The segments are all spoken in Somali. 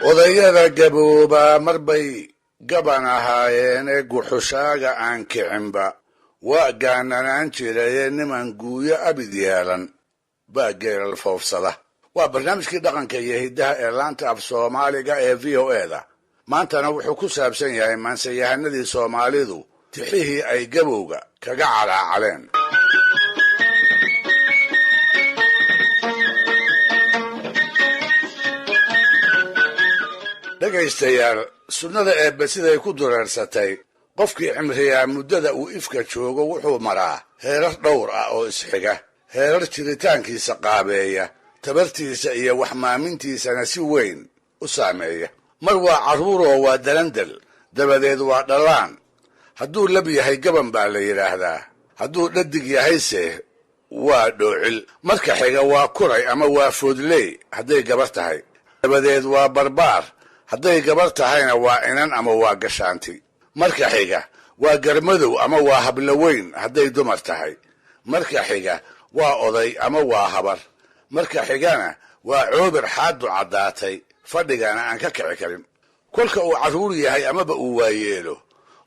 odayada gaboobaa marbay gaban ahaayeene guxushaaga aan kicinba waa gaananaan jiraye niman guuyo abid yeelan baa geelal foofsada waa barnaamijkii dhaqanka iyo hiddaha ee laanta af soomaaliga ee v o eda maantana wuxuu ku saabsan yahay maanseyahanadii soomaalidu tixihii ay gabowga kaga calaacaleen dhegaystayaal sunnada eebbe siday ku dureersatay qofkii cimriyaa muddada uu ifka joogo wuxuu maraa heerar dhowr ah oo isxiga heerar jiritaankiisa qaabeeya tabartiisa iyo waxmaamintiisana si weyn u saameeya mar waa carruuroo waa dalandal dabadeed waa dhallaan hadduu lab yahay gaban baa la yidhaahdaa hadduu dhadig yahayse waa dhoocil marka xiga waa kuray ama waa foodley hadday gabar tahay dabadeed waa barbaar hadday gabar tahayna waa inan ama waa gashaanti marka xiga waa garmadow ama waa hablaweyn hadday dumar tahay marka xiga waa oday ama waa habar marka xigana waa coobir xaaddu caddaatay fadhigana aan ka kici karin kolka uu carruur yahay amaba uu waayeelo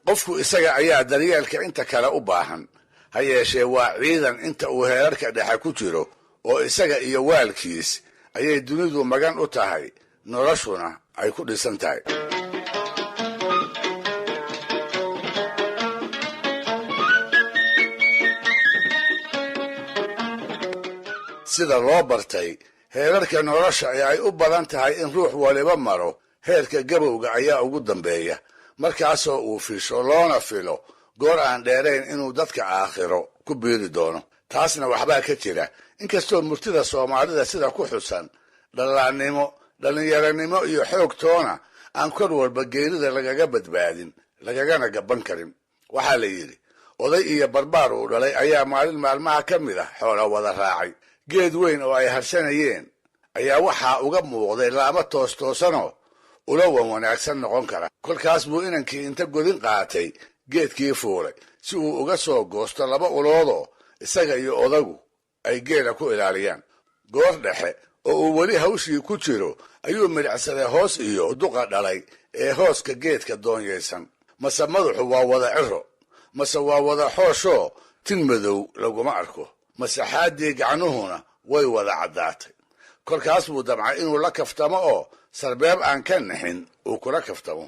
qofku isaga ayaa daryeelka inta kale u baahan ha yeeshee waa ciidan inta uu heerarka dhexe ku jiro oo isaga iyo waalkiis ayay dunidu magan u tahay noloshuna ay ku dhisan tahay sida loo bartay heerarka nolosha ee ay u badan tahay in ruux waliba maro heerka gabowga ayaa ugu dambeeya markaasoo uu fisho loona filo goor aan dheerayn inuu dadka aakhiro ku biiri doono taasna waxbaa ka jira inkastoo murtida soomaalida sida ku xusan dhallaannimo dhallinyaranimo iyo xoog toona aan kor walba geerida lagaga badbaadin lagagana gaban karin waxaa la yidhi oday iyo barbaar uu dhalay ayaa maalin maalmaha ka mid ah xoola wada raacay geed weyn oo ay harsanayeen ayaa waxaa uga muuqday laamo toostoosanoo ula wan wanaagsan noqon kara kolkaas buu inankii inta godin qaatay geedkii fuulay si uu uga soo goosto laba uloodoo isaga iyo odagu ay geela ku ilaaliyaan goor dhexe oo uu weli hawshii ku jiro ayuu midhacsaday hoos iyo duqa dhalay ee hooska geedka doonyaysan mase madaxu waa wada ciro mase waa wada xooshoo tin madow laguma arko masaxaaddii gacnuhuna way wada caddaatay kolkaas buu damcay inuu la kaftamo oo sarbeeb aan ka nixin uu kula kaftamo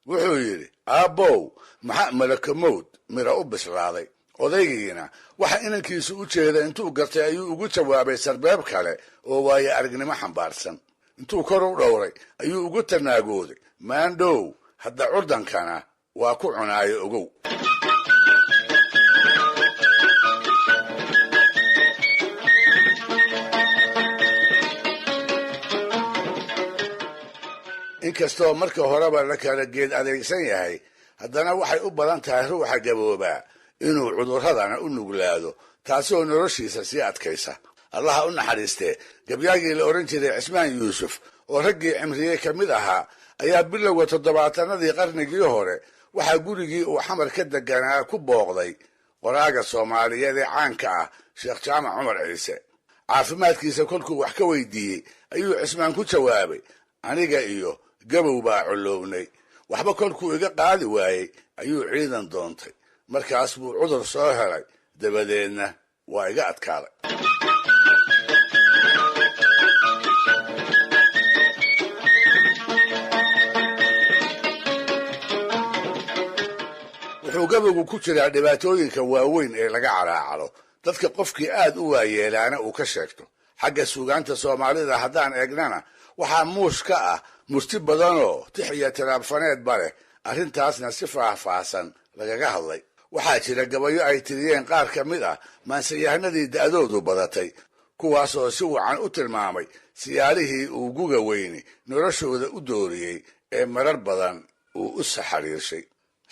wuxuu yidhi aabbow maxaa malakamowd mira u bislaaday odaygiina waxa inankiisu u jeeda intuu gartay ayuu ugu jawaabay sarbeeb kale oo waaye aragnimo xambaarsan intuu kor u dhowray ayuu ugu tanaagooday maandhow hadda curdankana waa ku cunaayo ogow inkastoo marka horeba la kala geed adeegsan yahay haddana waxay u badan tahay ruuxa gaboobaa inuu cudurradana u nuglaado taasoo noloshiisa sii adkaysa allaha u naxariistee gabyaagii la odhan jiray cismaan yuusuf oo raggii cimriyey ka mid ahaa ayaa bilowga 70-adii qarnigii hore waxaa gurigii uu xamar ka deganaa ku booqday qoraaga soomaaliyeed ee caanka ah sheekh jaamac cumar ciise caafimaadkiisa kolkuu wax ka weydiiyey ayuu cismaan ku jawaabay aniga iyo gabow baa collownay waxba kolkuu iga qaadi waayey ayuu ciidan doontay markaas buu cudur soo helay dabadeedna waa iga adkaaday wuxuu gabowgu ku jiraa dhibaatooyinka waaweyn ee laga calaacalo dadka qofkii aad u waayeelaana uu ka sheegto xagga suugaanta soomaalida haddaan eegnana waxaa muush ka ah murti badanoo tix iyo tiraabfaneedba leh arrintaasna si faahfaahsan lagaga hadlay waxaa jira gabayo ay tiriyeen qaar ka mid ah maanseyahanadii da'doodu badatay kuwaasoo si wacan u tilmaamay siyaalihii uu guga weyni noloshooda u dooriyey ee marar badan uu u saxariirshay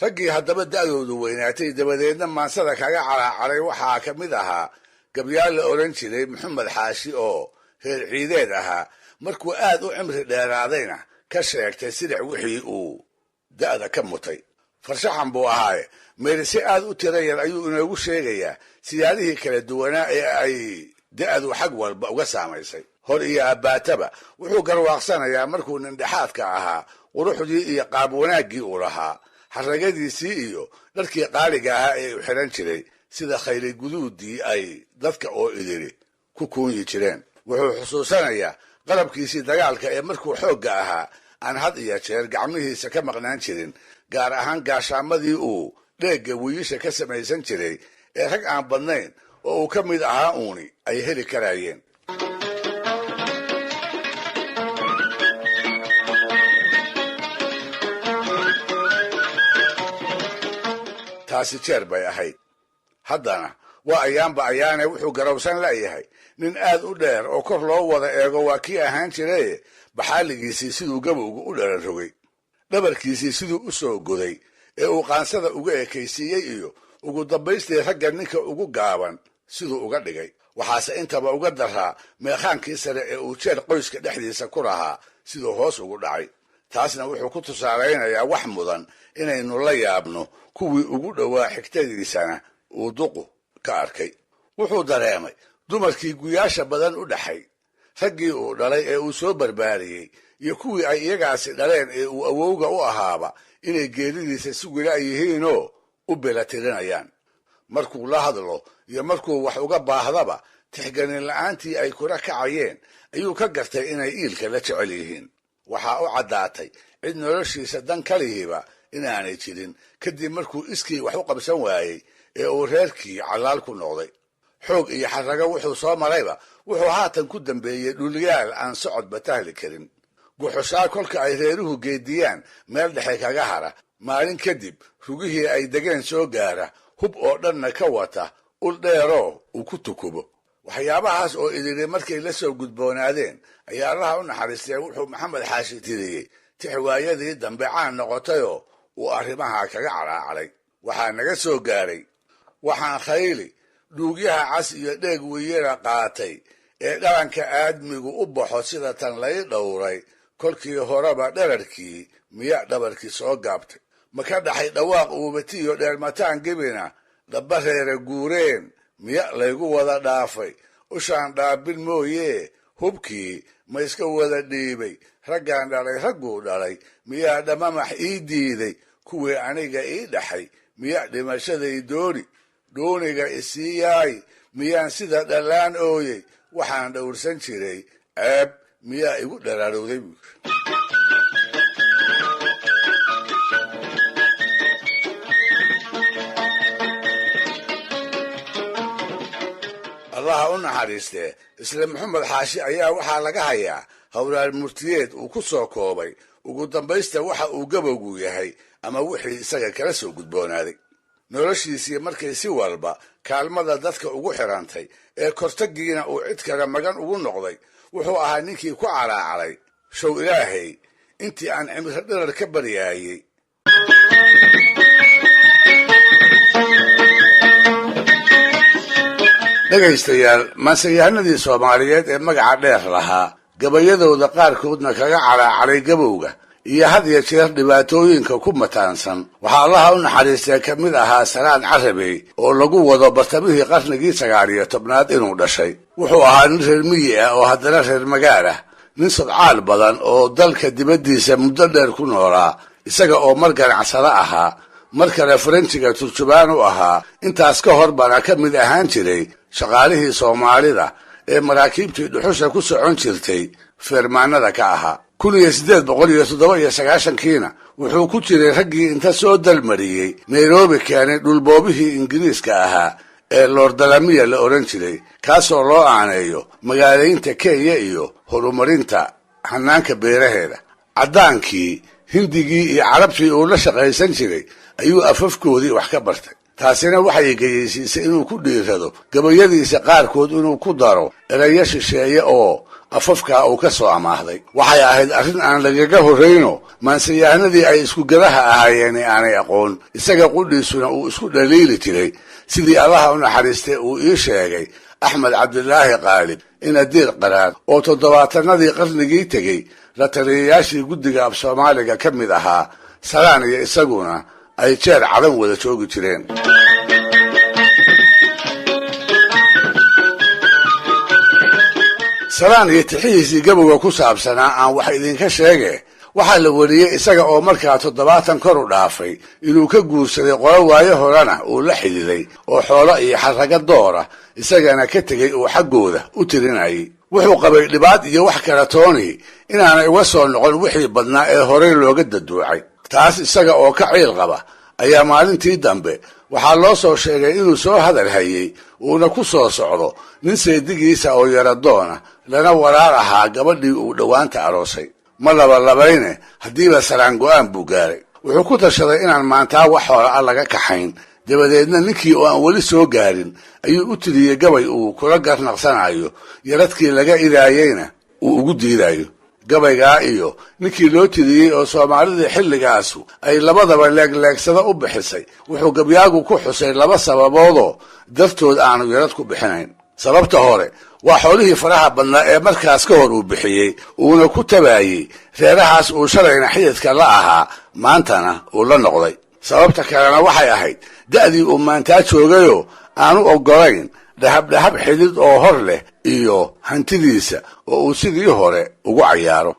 raggii haddaba da'doodu weynaatay dabadeedna maansada kaga calaacaray waxaa ka mid ahaa gabyaal la odhan jiray maxamed xaashi oo reer ciideed ahaa markuu aad u cimri dheeraadayna ka sheegtay sidac wixii uu da'da ka mutay farshaxan buu ahaaye meelise aad u tira yar ayuu inoogu sheegayaa siyaadihii kala duwanaa ee ay da'du xag walba uga saamaysay. hor iyo abbaataba wuxuu garwaaqsanayaa markuu nindhexaadka ahaa quruxdii iyo qaab wanaaggii uu lahaa, xarragadiisii iyo dharkii qaaliga ahaa ee u xidhan jiray, sida khayli guduudii ay dadka oo idiri ku kuunyi jireen. wuxuu xusuusanayaa qalabkiisii dagaalka ee markuu xoogga ahaa aan had iyo jeer gacmihiisa ka maqnaan jirin, gaar ahaan gaashaamadii uu dheegga wiiisha ka samaysan jiray ee rag aan badnayn oo uu ka mid ahaa uuni ay heli karaayeen. taasi jeer bay ahayd. haddana waa ayaanba ayaane wuxuu garowsan la'yahay nin aad u dheer oo kor loo wada eego waa kii ahaan jiraye baxaaligiisii siduu gabowga u dhalan rogay, dhabarkiisii siduu u soo goday ee uu qaansada uga ekaysiiyey iyo ugu dambaystii ragga ninka ugu gaaban siduu uga dhigay. waxaase intaba uga daraa meekhaankii sare ee uu jeer qoyska dhexdiisa ku lahaa siduu hoos ugu dhacay. taasna wuxuu ku tusaalaynayaa wax mudan inaynu la yaabno kuwii ugu dhowaa xigtadiisana uu duqu ka arkay. wuxuu dareemay dumarkii guyaasha badan u dhaxay, raggii uu dhalay ee uu soo barbaariyey iyo kuwii ay iyagaasi dhaleen ee uu awowga u ahaaba inay geeridiisa si wila yihiinoo u belatirinayaan. markuu la hadlo iyo markuu wax uga baahdaba tixganin la'aantii ay kula kacayeen ayuu ka gartay inay iilka la jecel yihiin. waxaa u caddaatay cid noloshiisa dan kalihiiba inaanay jirin kadib markuu iskii wax u qabsan waayey ee uu reerkii callaal ku noqday. xoog iyo xarrago wuxuu soo marayba wuxuu haatan ku dambeeyey dhulyaal aan socodba tahli karin. guxushaa kolka ay reeruhu geediyaan meel dhexe kaga hara, maalin kadib rugihii ay degeen soo gaara, hub oo dhanna ka wata, ul dheeroo uu ku tukubo. waxyaabahaas oo idiri markay la soo gudboonaadeen ayaa allaha u naxariistay wuxuu maxamed xaashi tiriyey tixwaayadii dambe caan noqotayoo uu arrimaha kaga calaacalay. waxaa naga soo gaaray waxaan khayli dhuugyaha cas iyo dheeg weyera qaatay ee dhalanka aadmigu u baxo sida tan lay dhowray, kolkii horeba dherarkii miya dhabarkii soo gaabtay. ma ka dhaxay dhawaaq uubatiyo dheermataan gebina dhaba reere guureen, miya laygu wada dhaafay ushaan dhaabin mooyee hubkii ma iska wada dhiibay, raggaan dhalay ragguu dhalay miyaa dhamamax ii diiday, kuwii aniga ii dhaxay miya dhimashaday dooniga isii yaay, miyaan sida dhallaan ooyey, waxaan dhowrsan jiray ceeb miyaa igu dharaarowday buur. allaha u naxariistee isla maxamed xaashi ayaa waxaa laga hayaa hawraar murtiyeed uu ku soo koobay ugu dambaysta waxa uu gabowgu yahay ama wixii isaga kala soo gudboonaaday. noloshiisii markay si walba kaalmada dadka ugu xirantay ee kortagiina uu cid kale magan ugu noqday, wuxuu ahaa ninkii ku calaacalay show ilaahay intii aan cimri dhirar ka baryaayey. dhegaystayaal, maanseyahanadii soomaaliyeed ee magaca dheer lahaa gabayadooda qaarkoodna kaga calaacalay gabowga iyo had iyo jeer dhibaatooyinka ku mataansan waxaa allaha u naxariistay ka mid ahaa Salaan Carabey oo lagu wado bartamihii qarnigii 19 inuu dhashay. wuxuu ahaa nin reer miyi ah oo haddana reer magaal ah, nin sodcaal badan oo dalka dibaddiisa muddo dheer ku noolaa, isaga oo mar ganacsada ahaa, mar kale faranjiga turjubaan u ahaa, intaas ka hor bana ka mid ahaan jiray shaqaalihii Soomaalida ee maraakiibtii dhuxusha ku socon jirtay feermaanada ka ahaa. 1897kiina wuxuu ku jiray raggii inta soo dalmariyey Nairobi keenay dhulboobihii Ingiriiska ahaa ee Lord Dalamiya la oran jiray, kaasoo loo aaneeyo magaalaynta Kenya iyo horumarinta hanaanka beeraheeda. caddaankii, hindigii iyo carabtii uu la shaqaysan jiray ayuu afafkoodii wax ka bartay. taasina waxay geysiisay inuu ku dhiirado gabayadiisa qaarkood inuu ku daro erayo shisheeye oo afafkaa uu ka soo amaahday. waxay ahayd arrin aan lagaga horrayno maanseyahanadii ay isku gadaha ahaayeen aanay aqoon, isaga qudhiisuna uu isku dhaliili jiray, sidii allaha u naxariistay uu ii sheegay axmed cabdilaahi qaalib inadiir qaraar oo 70-nadii qarnigii tegey la taliyayaashii guddiga af Soomaaliga ka mid ahaa. Salaan iyo isaguna ay jeer cadan wada joogi jireen. salaan iyo tixihiisii gabowga ku saabsanaa aan wax idinka sheege waxaa la wariyey isaga oo markaa 70 kor u dhaafay inuu ka guursaday qolo waayo horena uu la xididay oo xoolo iyo xaraga doora isagana ka tegay uu xaggooda u tirinayay. wuxuu qabay dhibaat iyo wax kala tooni inaanay uga soo noqon wixii badnaa ee horey looga daduucay. taas isaga oo ka ciil qaba ayaa maalintii dambe waxaa loo soo sheegay inuu soo hadal hayay uuna ku soo socdo nin seedigiisa oo yaradoona lana walaal ahaa gabadhii uu dhowaanta aroosay. ma labalabayne haddiiba salaan go'aan buu gaaray. wuxuu ku tashaday inaan maantaa wax hoola laga kaxayn. dabadeedna ninkii oo aan weli soo gaarin ayuu u tiriyey gabay uu kula garnaqsanayo yaradkii laga idaayeyna uu ugu diidayo. gabaygaa iyo ninkii loo tiriyey oo soomaalidii xilligaasu ay labadaba leegleegsada u bixisay wuxuu gabyaagu ku xusay 2 sababoodoo dartood aanu yarad ku bixinayn. sababta hore waa xoolihii faraha badnaa ee markaas ka hor uu bixiyey uuna ku tabaayey reerahaas uu shalayna xididka la ahaa maantana uu la noqday. sababta kalena waxay ahayd da'dii uu maantaa joogayoo aanu oggolayn dhahab xidid oo hor leh iyo hantidiisa oo uu sidii hore ugu cayaaro.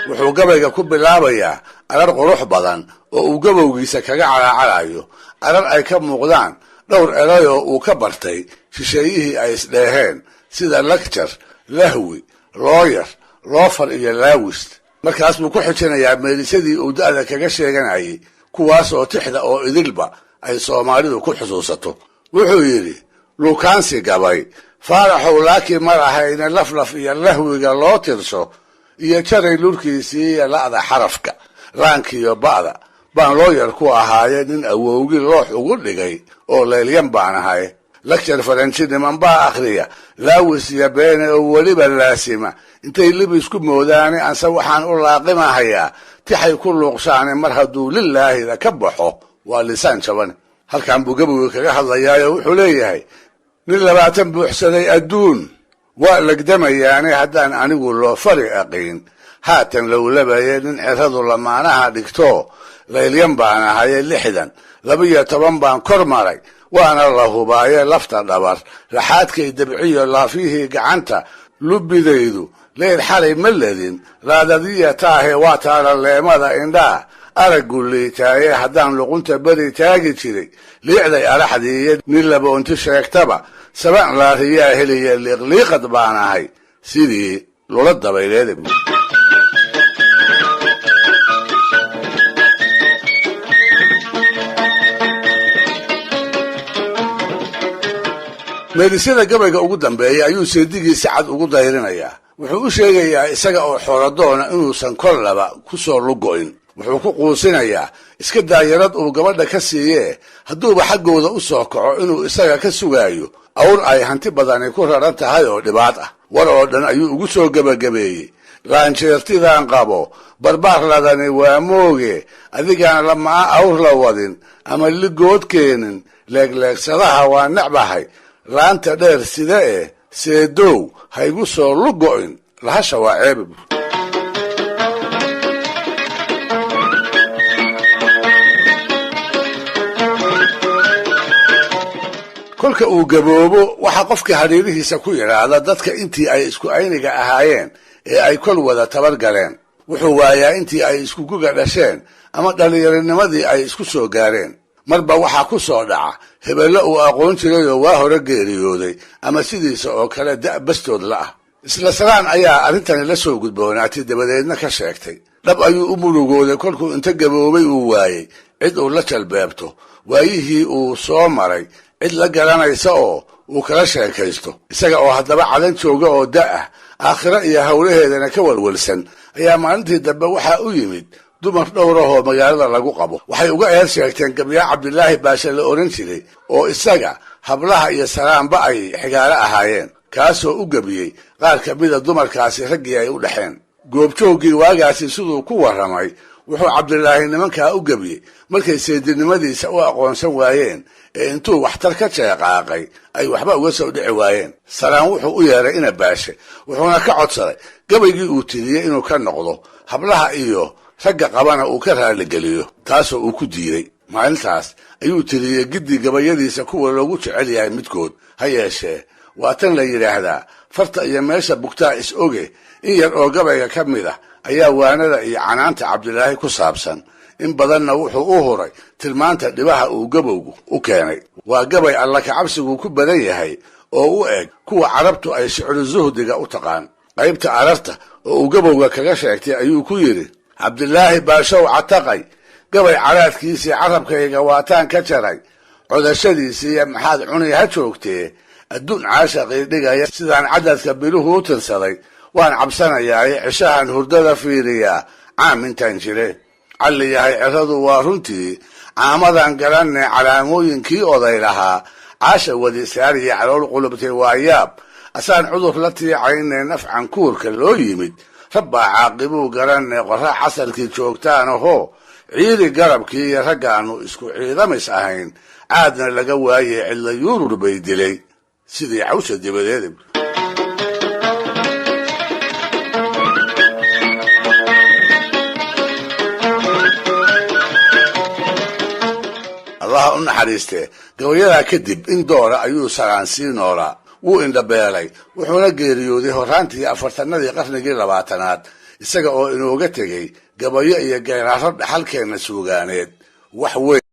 wuxuu gabayga ku bilaabayaa arar qurux badan oo uu gabowgiisa kaga calaacalayo, arar ay ka muuqdaan dhowr eray oo uu ka bartay shisheeyihii ay isdheeheen sida lagjar, lahwi, looyar, loofar iyo laawist. markaas buu ku xijinayaa meelisadii uu da'da kaga sheeganayay kuwaas oo tixda oo idilba ay soomaalidu ku xusuusato. wuxuu yidhi luukaansi gabay faaraxow laakiin mar ahayna laflaf iyo lahwiga loo tirsho iyo jaray lurkiisii iyo la'da xarafka laankiiyo ba'da baan looyar ku ahaaye nin awowgii loox ugu dhigay oo leelyan baan ahay. lagjar faranji niman baa akhriya laawis iyo beene oo weliba laasima intay libisku moodaane anse waxaan u laaqimahayaa tixay ku luuqshaane mar hadduu lilaahida ka baxo waa lisaan jabane. halkan buu gabowga kaga hadlayaayo wuxuu leeyahay nin 20 buuxsaday adduun waa legdamayaane haddaan anigu loo fari aqiin haatan lowlabaye nin ciradu lamaanaha dhigto leelyan baan ahaye 60 12 baan kor maray waana la hubaaye lafta dhabar laxaadkay dabciyo laafihii gacanta lubidaydu leyl xalay ma ledin raadadiya taahe waa taala leemada indhaa araggu liitaaye haddaan luqunta beri taagi jiray liicday araxdiiyo nin laboonti sheegtaba saban laariyaa heliya liiqliiqad baan ahay sidii lula dabayleeda. meelisyada gabayga ugu dambeeya ayuu seedigiisa cad ugu dayrinayaa. wuxuu u sheegayaa isaga oo xooladoona inuusan kollaba ku soo lugo'in. wuxuu ku quusinayaa iska daayarad uu gabadha ka siiyee hadduuba xaggooda u soo kaco inuu isaga ka sugaayo awr ay hanti badani ku raran tahay oo dhibaat ah. war oo dhan ayuu ugu soo gebagabeeyey laanjeertidaan qabo barbaar ladani waa mooge adigaan lamaa awr la wadin ama ligood keenin leegleegsadaha waa necbahay laanta dheer sida seedow haygu soo lugo'in lahasha waa ceebab. kolka uu gaboobo waxaa qofka hareerihiisa ku yidhaahda dadka intii ay isku ayniga ahaayeen ee ay kol wada tabar galeen. wuxuu waayaa intii ay isku guga dhasheen ama dhallinyaronimadii ay isku soo gaareen. marba waxaa ku soo dhaca hebello uu aqoon jirayoo waa hore geeriyooday ama sidiisa oo kale da' bastood la ah. isla salaan ayaa arrintani la soo gudboonaatay dabadeedna ka sheegtay. dhab ayuu u murugooday kolkuu inta gaboobay uu waayey cid uu la jalbeebto waayihii uu soo maray cid la garanaysa oo uu kala sheekaysto. isaga oo haddaba cadan jooga oo da'ah aakhiro iyo howlaheedana ka walwalsan ayaa maalintii dambe waxaa u yimid dumar dhowrahoo magaalada lagu qabo. waxay uga eer sheegteen gabyaa cabdilaahi baashe la oran jiray oo isaga hablaha iyo salaanba ay xigaalo ahaayeen, kaasoo u gebiyey qaar ka mida dumarkaasi raggii ay u dhexeen. goobjooggii waagaasi siduu ku warramay wuxuu cabdilaahi nimankaa u gebiyey markay seedinimadiisa u aqoonsan waayeen ee intuu waxtar ka jeeqaaqay ay waxba uga soo dhici waayeen. salaan wuxuu u yeeray ina baashe, wuxuuna ka codsaday gabaygii uu tiriyey inuu ka noqdo, hablaha iyo ragga qabana uu ka raaligeliyo, taasoo uu ku diiday. maalintaas ayuu tiriyey giddi gabayadiisa kuwa loogu jecel yahay midkood. ha yeeshee waa tan la yidhaahdaa farta iyo meesha bugtaa is oge. in yar oo gabayga ka mid ah ayaa waanada iyo canaanta cabdilaahi ku saabsan, in badanna wuxuu u huray tilmaanta dhibaha uu gabowgu u keenay. waa gabay alla kacabsigu ku badan yahay oo u eg kuwa carabtu ay shicru zuhdiga u taqaan. qaybta ararta oo uu gabowga kaga sheegtay ayuu ku yidhi: cabdilaahi baashow cataqay, gabay caraadkiisii carabkayga waataan ka jaray, codashadiisiiyo maxaad cunay ha joogtee, adduun caashaqii dhigaya sidaan cadadka biluhu u tirsaday, waan cabsanayaaye cishahan hurdada fiiriyaa caam intaan jire. calli yahay ciradu waa runtii, caamadan garanne calaamooyinkii oday lahaa, caasha wadisaariya calool qulubtay waa yaab, asaan cudur la tiicayne nafcan kuurka loo yimid, rabbaa caaqibuu garanne qorra casarkii joogtaanahoo, ciidi garabkii iyo raggaannu isku ciidamis ahayn, caadna laga waayey cidla yuurur bay dilay sidii cawsha dibadeeda. allaha u naxariistee gabayadaa kadib in doora ayuu salaan sii noolaa. wuu indhabeelay, wuxuuna geeriyooday horraantii afartanadii qarnigii 20aad, isaga oo inooga tegey gabayo iyo geeraaro dhaxalkeenna suugaaneed wax weyn.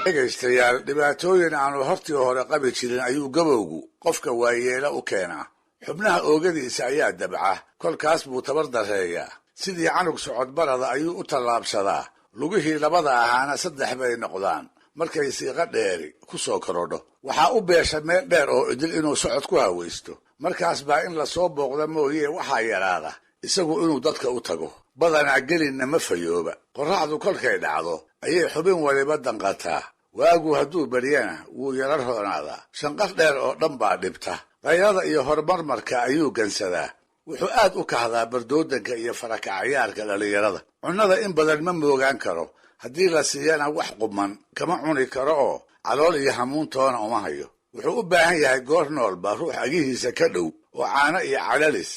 dhegaystayaal, dhibaatooyin aanu hortii hore qabi jirin ayuu gabowgu qofka waayeela u keenaa. xubnaha oogadiisa ayaa dabca, kolkaas buu tabar dareeyaa. sidii canug socodbarada ayuu u tallaabsadaa, lugihii labada ahaana 3 bay noqdaan markay siiqa dheeri ku soo korodho. waxaa u beesha meel dheer oo idil inuu socod ku hawaysto. markaas baa in lasoo booqda mooyee waxaa yaraada isagu inuu dadka u tago. badanaa gelinna ma fayooba. qorraxdu kolkay dhacdo ayay xubin waliba danqataa. waagu hadduu baryana wuu yara roonaadaa. shanqar dheer oo dhan baa dhibta. qayrada iyo hormarmarka ayuu gansadaa. wuxuu aad u kahdaa bardoodanka iyo farakacayaarka dhallinyarada. cunnada in badan ma moogaan karo, haddii la siiyana wax quman kama cuni karo oo calool iyo hamuuntoona uma hayo. wuxuu u baahan yahay goor noolba ruux agihiisa ka dhow oo caano iyo calalis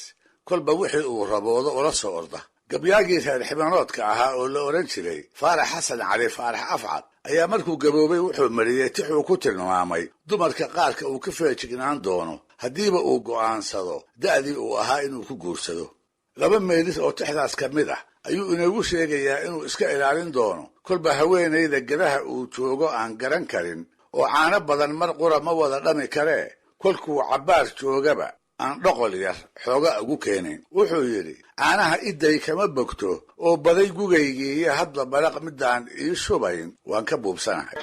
kolba wixii uu raboodo ula soo orda. gabyaagii reer xibanoodka ahaa oo la odhan jiray faarax xasan cali faarax afcad ayaa markuu gaboobay wuxuu mariyey tixuu ku tilmaamay dumarka qaarka uu ka feejignaan doono haddiiba uu go'aansado da'dii uu ahaa inuu ku guursado. 2 meelis oo tixdaas ka mid ah ayuu inoogu sheegayaa inuu iska ilaalin doono kolba haweenayda gadaha uu joogo aan garan karin oo caano badan mar qura ma wada dhami karee, kolkuu cabbaar joogaba aan dhoqol yar xooga ugu keenayn. wuxuu yidhi: caanaha idday kama bogto oo baday gugaygii iyo hadba balaq midaan ii shubayn waan ka buubsanahay.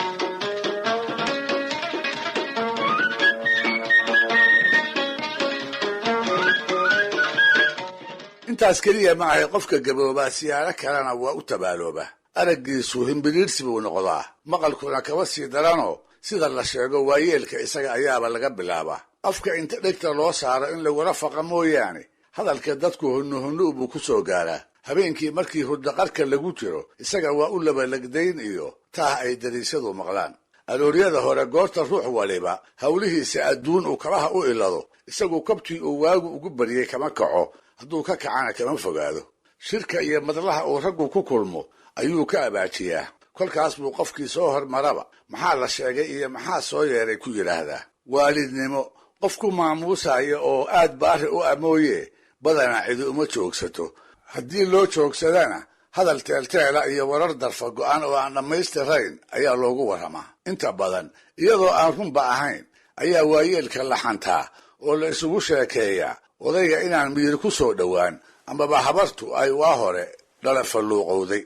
intaas keliya ma ahay qofka gaboobaa siyaaro kalena waa u tabaalooba. araggiisu himbiriirsi buu noqdaa, maqalkuna kaba sii daranoo sida la sheego waayeelka isaga ayaaba laga bilaabaa. afka inta dhegta loo saaro in lagula faqa mooyaane hadalka dadku hunnuhunnu buu ku soo gaaraa. habeenkii markii hurdaqarka lagu jiro isaga waa u labalagdayn iyo taah ay dariisyadu maqlaan. alooryada hore goorta ruux waliba hawlihiisa adduun uu kabaha u ilado, isagu kabtii uu waagu ugu baryey kama kaco, hadduu ka kacana kama fogaado. shirka iyo madlaha uu raggu ku kulmo ayuu ka abaajiyaa. kolkaas buu qofkii soo hormaraba maxaa la sheegay iyo maxaa soo yeeray ku yidhaahdaa. waalidnimo qof ku maamuusaya oo aad baari u amooye badanaa cidi uma joogsato. haddii loo joogsadana hadal teelteela iyo warar darfa go'an oo aan dhammaystirayn ayaa loogu warramaa. inta badan iyadoo aan runba ahayn ayaa waayeelka la xantaa oo la isugu sheekeeyaa odayga inaan miyir ku soo dhowaan amaba habartu ay waa hore dhala falluuqowday.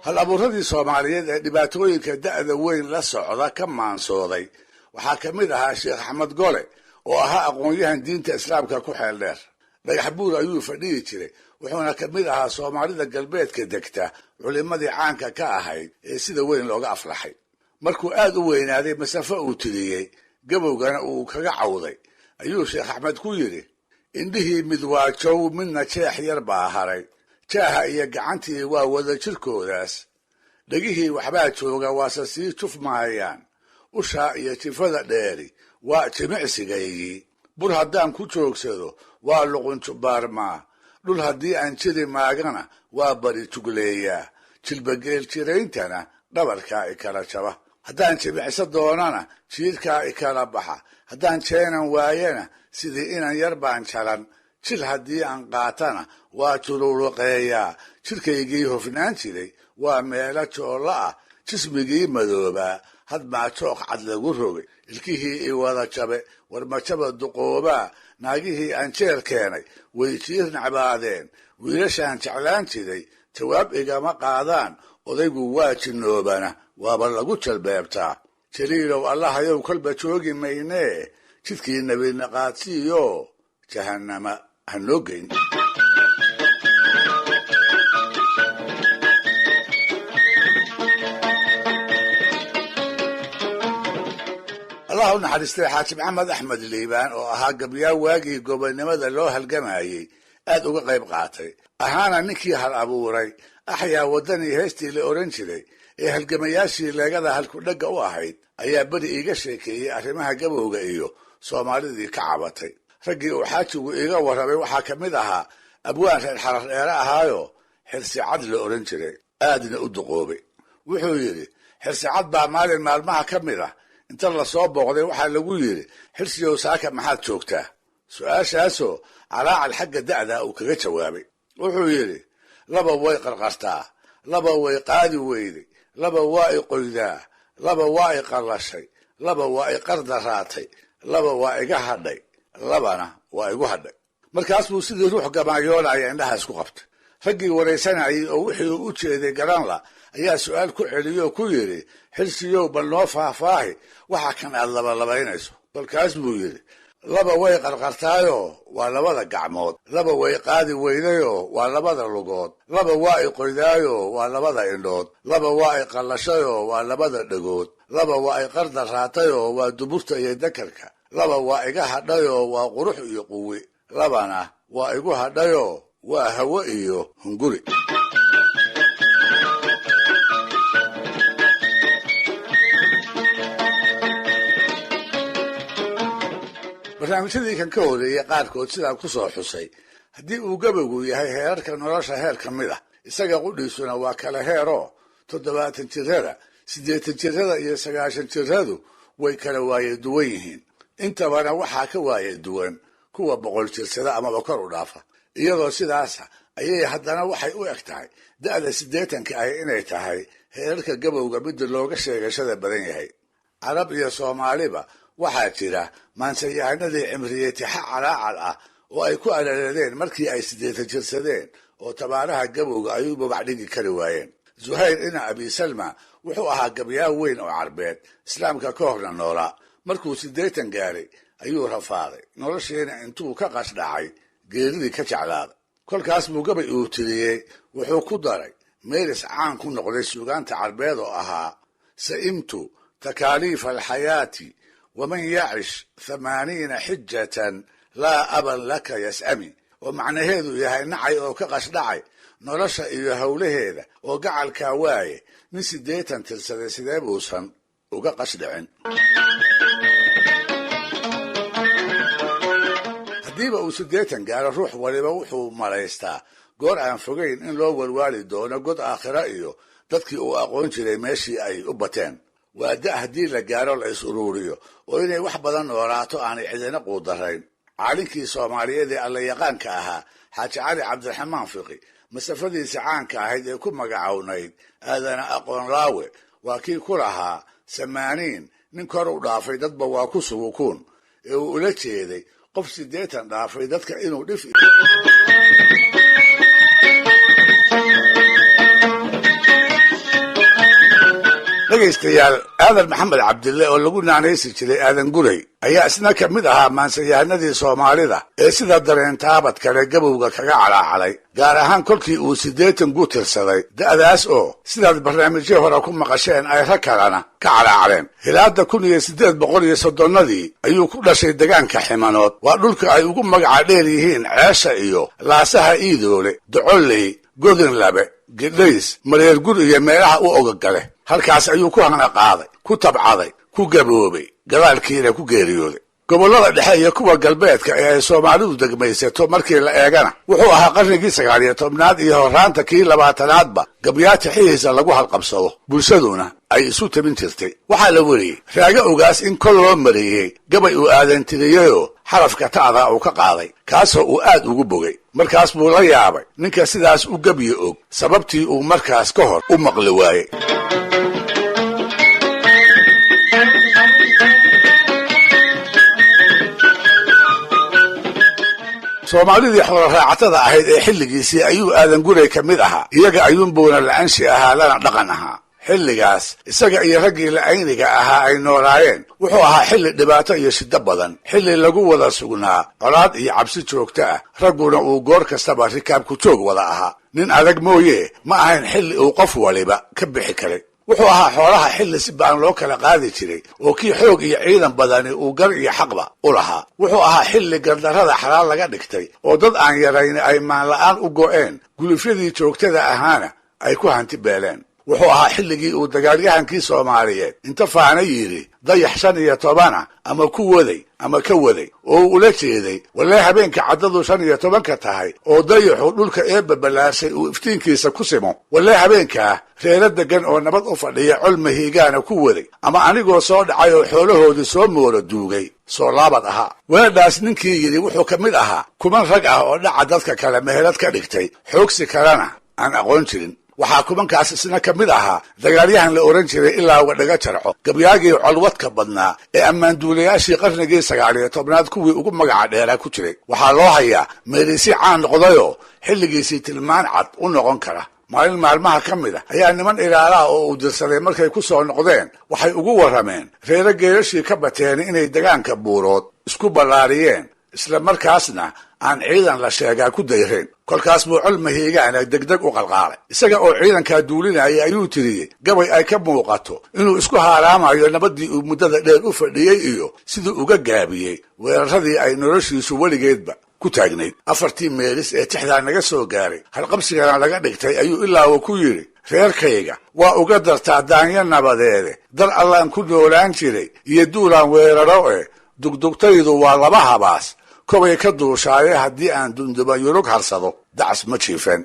hal abuuradii Soomaaliyeed ee dhibaatooyinka da'da weyn la socda ka maansooday waxaa ka mid ahaa Sheekh Axmed Gole oo ahaa aqoon-yahan diinta islaamka ku xeel dheer. dhagax buur ayuu fadhiyi jiray, wuxuuna ka mid ahaa Soomaalida galbeedka degta culimadii caanka ka ahayd ee sida weyn looga aflaxay. markuu aad u weynaaday masafo uu tiriyey gabowgana uu kaga cawday ayuu sheekh axmed ku yidhi indhihii mid waa jow midna jeex yar baa haray jaaha iyo gacantii waa wada jirkoodaas dhegihii waxbaa jooga waase sii juf mahayaan ushaa iyo jifada dheeri waa jimicsigaygii bur haddaan ku joogsado waa luqunjubaarmaa dhul haddii aan jiri maagana waa bari jugleeyaa jilbageel jirayntana dhabarkaa ikala jaba haddaan jimicso doonana jiirkaa ikala baxa haddaan jeenan waayana sidii inan yar baan jalan jil haddii aan qaatana waa juluuluqeeyaa jirkaygii hofnaan jiray waa meelo joollo ah jismigii madoobaa hadmaa jooq cad lagu rogay ilkihii i wada jabe warmajaba duqoobaa naagihii aan jeer keenay way jiir nacbaadeen wiilashaan jeclaan jiray jawaab igama qaadaan odaygu waa jinnoobana waaba lagu jalbeebtaa jaliilow allahayow kolba joogi maynee jidkii nebina qaadsiiyo jahannama ha noo geyn allah u naxariistay xaaji maxamed axmed liibaan oo ahaa gabyaa waagii gobonnimada loo halgamayey aad uga qayb qaatay ahaana ninkii hal abuuray axyaa waddanii heestii la odhan jiray ee halgamayaashii leegada halkudhegga u ahayd ayaa beri iiga sheekeeyey arrimaha gabowga iyo soomaalidii ka cabatay raggii uu xaajigu iiga warramay waxaa ka mid ahaa abwaan reer xarar dheere ahaayo xirsicad la odhan jiray aadna u duqoobay wuxuu yidhi xirsicad baa maalin maalmaha ka mid ah inta lasoo booqday waxaa lagu yidhi xirsiyow saaka maxaad joogtaa su-aashaasoo calaacal xagga da'da uu kaga jawaabay wuxuu yidhi laba way qarqartaa laba way qaadi weyday laba waa i qoydaa laba waa i qallashay laba waa i qardaraatay laba waa iga hadhay labana waa igu hadhay markaas buu sidii ruux gamaayoonaya indhaha isku qabtay raggii waraysanayay oo wixii u jeeday garanla ayaa su-aal ku celiyoo ku yidhi xirsiyow bal noo faahfaahi waxa kan aad labalabaynayso kolkaas buu yidhi laba way qarqartaayoo waa labada gacmood laba way qaadi weydayoo waa labada lugood laba waa i qoydaayoo waa labada indhood laba waa i qallashayoo waa labada dhegood laba waa i qardaraatayoo waa duburta iyo dakarka laba waa iga hadhayoo waa qurux iyo quwi labana waa igu hadhayoo waa hawo iyo hunguri barnaamijyadii kan ka horeeyey qaarkood sidaan ku soo xusay haddii uu gabowgu yahay heerarka nolosha heer ka mid ah isaga qudhiisuna waa kala heeroo 70 jirada 80 jirada iyo 90 jiradu way kala waaye duwan yihiin intabana waxaa ka waaye duwan kuwa 100 jirsada amaba kor u dhaafa iyadoo sidaasa ayay haddana waxay u eg tahay da'da 80-ka ahi inay tahay heerarka gabowga midda looga sheegashada badan yahay carab iyo soomaaliba waxaa jira maansayahanadii cimriyey tixa calaacal ah oo ay ku alaladeen markii ay 80 jirsadeen oo tabaaraha gabowga ay u babac dhigi kari waayeen zuhayr ina abi salma wuxuu ahaa gabyaa weyn oo carbeed islaamka ka horna noolaa markuu 80 gaaray ayuu rafaaday noloshiina intuu ka qashdhacay geeridii ka jeclaaday kolkaas buu gabay uu tiriyey wuxuu ku daray meelis caan ku noqday suugaanta carbeed oo ahaa sa'imtu takaaliifa alxayaati waman yacish 80 xijatan laa aban laka yas'ami oo macnaheedu yahay nacay oo ka qashdhacay nolosha iyo howlaheeda oo gacalkaa waaye nin 80 tirsaday sidee buusan uga qashdhicin haddiiba uu 80 gaaro ruux waliba wuxuu malaystaa goor aan fogayn in loo walwaali doono god aakhira iyo dadkii uu aqoon jiray meeshii ay u bateen waa da haddii la gaaro la is uruuriyo oo inay wax badan noolaato aanay cidina quudarayn caalinkii soomaaliyeed ee allayaqaanka ahaa xaaji cali cabdiraxmaan fiqi masafadiisa caanka ahayd ee ku magacownayd aadana aqoon laawe waa kii ku lahaa 80 nin kor u dhaafay dadba waa ku sugukuun ee uu ula jeeday qof 80 dhaafay dadka inuu dhif dhegaystayaal aadan maxamed cabdille oo lagu naanaysi jiray aadan guray ayaa isna ka mid ahaa maansayahanadii soomaalida ee sida dareentaabad kale gabowga kaga calaacalay gaar ahaan kolkii uu 80 gu tirsaday da'daas oo sidaad barnaamijyo hore ku maqasheen ay rag kalena ka calaacaleen hilaada 1830 ayuu ku dhashay deegaanka Ximanood waa dhulka ay ugu magaca dheer yihiin Ceesha iyo Laasaha Iidoole Docoley Godin Labe Gidleys Mareer Gur iyo meelaha u ogagale halkaas ayuu ku hana qaaday ku tabcaday ku gaboobay gadaalkiina ku geeriyooday gobolada dhexe iyo kuwa galbeedka ee ay Soomaalidu degmaysato markii la eegana wuxuu ahaa qarnigii 19aad iyo horaanta kii 20aadba gabyaati xiisa lagu halqabsado bulshaduna ay isu tabin jirtay waxa la wariyay raaga ogaas in kol loo mariyay gabay uu aadan tiriyo xarafka taada uu ka qaaday kaasoo uu aad ugu bogay markaas buu la yaabay ninka sidaas u gabiyo og sababtii uu markaas ka hor u maqli waayay Soomaalidii xoolo raacatada ahayd ee xilligiisii ayuu aadan guray ka mid ahaa iyaga ayuunbuuna la-aanshi ahaa lana dhaqan ahaa xilligaas isaga iyo raggii la-ayniga ahaa ay noolaayeen wuxuu ahaa xilli dhibaato iyo shiddo badan xilli lagu wada sugnaa colaad iyo cabsi joogto ah ragguna uu goor kastaba rikaabku joog wada ahaa nin adag mooye ma ahayn xilli uu qof waliba ka bixi karay wuxuu ahaa xoolaha xilli si baan loo kala qaadi jiray oo kii xoog iyo ciidan badani uu gar iyo xaqba u lahaa wuxuu ahaa xilli gardarrada xalaal laga dhigtay oo dad aan yarayn ay maanla'aan u go'een gulufyadii joogtada ahaana ay ku hanti beeleen wuxuu ahaa xilligii uu dagaalyahankii Soomaaliyeed inta faana yiri dayax 15 ama ku waday ama ka waday oo ula jeeday wallahi habeenka cadadu 15 ka tahay oo dayaxu dhulka eebba balaashay uu iftiinkiisa ku simo wallahi habeenka reer degan oo nabad u fadhiya culma hiigaana ku waday ama anigoo soo dhacay oo xoolahoodii soo mooro duugay soo laabad ahaa weedhaas ninkii yiri wuxuu ka mid ahaa kuman rag ah oo dhaca dadka kale meherad ka dhigtay xoogsi kalena aan aqoon jirin waxaa kumankaas isna ka mid ahaa dagaalyahan la oran jiray ilaa uga dhaga jarco gabyaagii colwadka badnaa ee ammaanduulayaashii qarnigii 19aad kuwii ugu magaca dheeraa ku jiray waxaa loo hayaa meelisi caan noqdayoo xilligiisii tilmaan cad u noqon kara maalin maalmaha ka mid ah ayaa niman ilaalaha oo uu dirsaday markay ku soo noqdeen waxay ugu warrameen reero geerashii ka bateen inay degaanka buurood isku ballaariyeen isla markaasna aan ciidan la sheegaa ku dayreen kolkaas buu culma hiigaana degdeg u qalqaalay isaga oo ciidanka duulinaya ayuu tiriyay gabay ay ka muuqato inuu isku haaraamayo nabadii uu muddada dheer u fadhiyay iyo sidii uga gaabiyay weeraradii ay noloshiisu weligeedba ku taagnayd afartii meelis ee tixdaa naga soo gaaray halqabsigana laga dhigtay ayuu ilaa ku yiri reerkayga waa uga dartaa daanya nabadeede dar allaan ku noolaan jiray iyo duulaan weeraro dugdugtaydu waa laba habaas kobay ka duushaaye haddii aan dunduba yurug harsado dacas ma jiifeen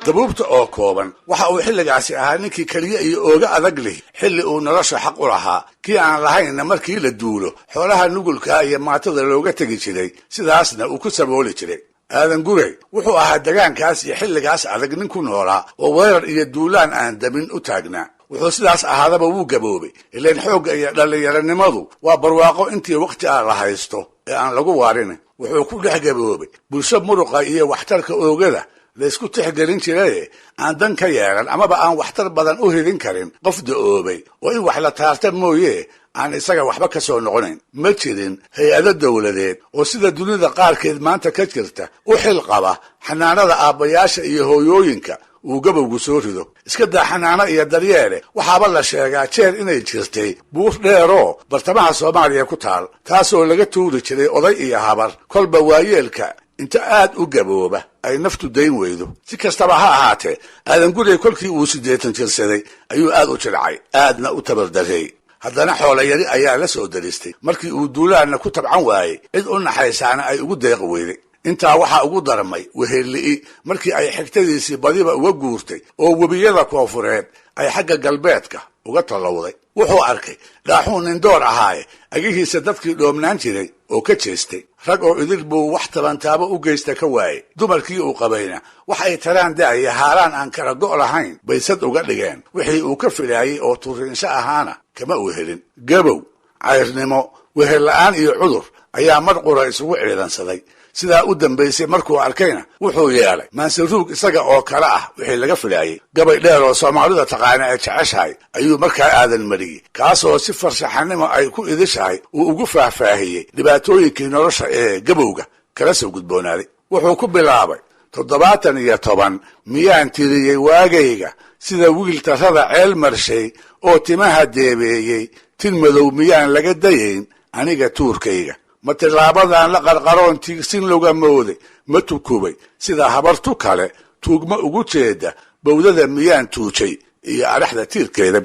dabuubta oo kooban waxa uu xilligaasi ahaa ninkii kaliya iyo ooga adag leh xilli uu nolosha xaq u lahaa kii aan lahaynna markii la duulo xoolaha nugulka iyo maatada looga tegi jiray sidaasna uu ku sabooli jiray aadan guray wuxuu ahaa degaankaas iyo xilligaas adag nin ku noolaa oo weerar iyo duulaan aan damin u taagnaa wuxuu sidaas ahaadaba wuu gaboobay ileen xoogga iyo dhallinyaranimadu waa barwaaqo intii waqti aan la haysto ee aan lagu waarin wuxuu ku dhex gaboobay bulsho muruqa iyo waxtarka oogada la isku tixgelin jiray aan dan ka yeelan amaba aan waxtar badan u helin karin qof da'oobay oo in wax la taarta mooye aan isaga waxba ka soo noqonayn ma jirin hay-ado dawladeed oo sida dunida qaarkeed maanta ka jirta u xil qaba xanaanada aabbayaasha iyo hooyooyinka uu gabowgu soo rido iska daa xanaano iyo daryeele waxaaba la sheegaa jeer inay jirtay buur dheeroo bartamaha Soomaaliya ku taal taasoo laga tuuri jiray oday iyo habar kolba waayeelka inta aad u gabooba ay naftu dayn weydo si kastaba ha ahaatee aadan guray kolkii uu 80 jirsaday ayuu aad u jilcay aadna u tabardareey haddana xoolo yari ayaa la soo daristay markii uu duulaanna ku tabcan waayey cid u naxaysaana ay ugu deeq weyday intaa waxaa ugu darmay wehelli'i markii ay xigtadiisii badiba uga guurtay oo webiyada koofureed ay xagga galbeedka uga tallowday wuxuu arkay dhaaxuun nindoor ahaaye agihiisa dadkii dhoomnaan jiray oo ka jeestay rag oo idil buu wax tabantaabo u geysta ka waayey dumarkii uu qabayna wax ay taraan daaya haaraan aan kala go' lahayn baysad uga dhigeen wixii uu ka filaayey oo turiinsho ahaana kama uu helin gabow cayrnimo wehel la'aan iyo cudur ayaa mar qura isugu ciidansaday sidaa u dambaysay markuu arkayna wuxuu yeelay maansaruug isaga oo kale ah wixii laga filaayey. gabay dheer oo soomaalida taqaana ee jeceshahay ayuu markaa aadan mariyey, kaasoo si farshaxanimo ay ku idishahay uu ugu faahfaahiyey dhibaatooyinkii nolosha ee gabowga kala soo gudboonaaday. wuxuu ku bilaabay 7 miyaan tiriyey waagayga sida wiil tarrada ceel marshay oo timaha deebeeyey, tin madow miyaan laga dayayn aniga tuurkayga, ma tilaabadan la qarqaroon tiigsin loga mooday, ma tukubay sida habartu kale tuugma ugu jeeda, bawdada miyaan tuujay iyo adhaxda tiirkeeda.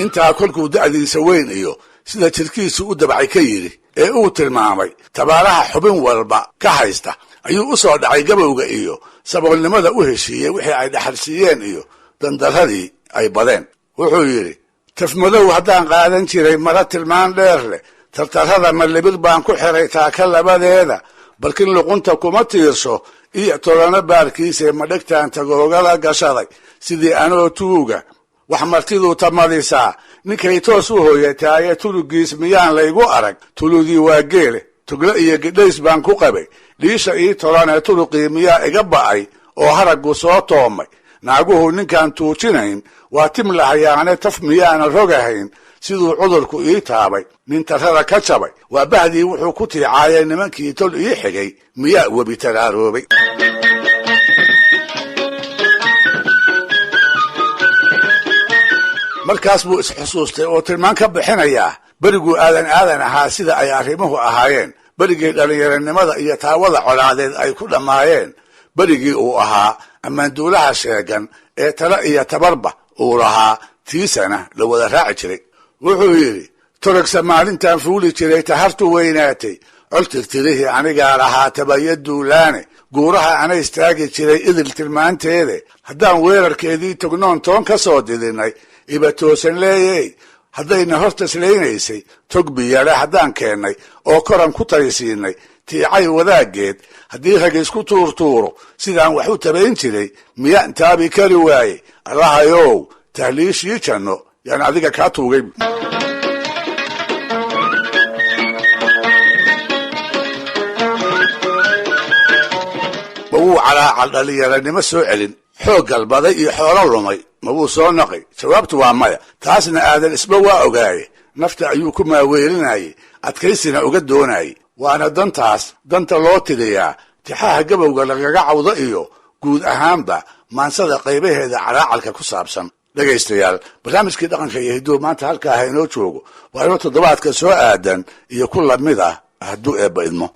intaa kolkuu da'diisa weyn iyo sida jirkiisu u dabcay ka yidhi ee uu tilmaamay tabaalaha xubin walba ka haysta, ayuu u soo dhacay gabowga iyo saboolnimada u heshiiyey wixii ay dhaxalsiiyeen iyo dandaradii ay badeen. wuxuu yidhi, tafmadow haddaan qaadan jiray mara tilmaan dheer leh, tartarrada malibir baan ku xiray taaka labadeeda, balkin luqunta kuma tiirso iyo tolano baarkiisee madhegtaan tagoogala gashaday, sidii anoo tuuga wax martiduu tamadisaa, ninkay toos u hooyataaye tulugiis miyaan laygu arag, tuludii waa geele tuglo iyo gidhays baan ku qabay, dhiisha ii tolanee tuluqii miyaa iga ba'ay oo haraggu soo toomay, naaguhu ninkaan tuujinayn waa tim lahayaane taf miyaana rogahayn, siduu cudurku ii taabay nin tarrada ka jabay, waa bahdii wuxuu ku tiicaayay nimankii tol ii xigay miyaa webi taraaroobay. markaas buu isxusuustay oo tilmaan ka bixinayaa beriguu aadan ahaa sida ay arrimuhu ahaayeen, berigii dhallinyaranimada iyo taawada colaadeed ay ku dhammaayeen, berigii uu ahaa ammaanduulaha sheegan ee tala iyo tabarba uu lahaa, tiisana la wada raaci jiray. wuxuu yidhi, torogsa maalintaan fuuli jiray tahartu weynaatay, col tirtirihii anigaa lahaa tabaya duulaane, guuraha ana istaagi jiray idil tilmaanteede, haddaan weerarkeedii tognoon toon ka soo didinay, iba toosan leeyey haddayna hortaslaynaysay, tog biyale haddaan keennay oo koran ku tarisiinay, tiicay wadaaggeed haddii rag isku tuurtuuro sidaan wax u tabayn jiray, miyaan taabi kari waaye, allahayow tahliishii janno yaan adiga kaa tuugay. ma wuu calaacal dhallinyaranimo soo celin, xoog galbaday iyo xoolo lumay ma wuu soo naqay? jawaabtu waa maya. taasna aadan isba waa ogaaye, nafta ayuu ku maaweelinayey, adkaysina uga doonayey, waana dantaas danta loo tiriyaa tixaha gabowga lagaga cawdo iyo guud ahaanba maansada qaybaheeda calaacalka ku saabsan. dhegaystayaal, barnaamijkii dhaqanka iyo hidduu maanta halkaa ha inoo joogo, waa inoo toddobaadka soo aadan iyo ku lamid ah hadduu eebba idmo.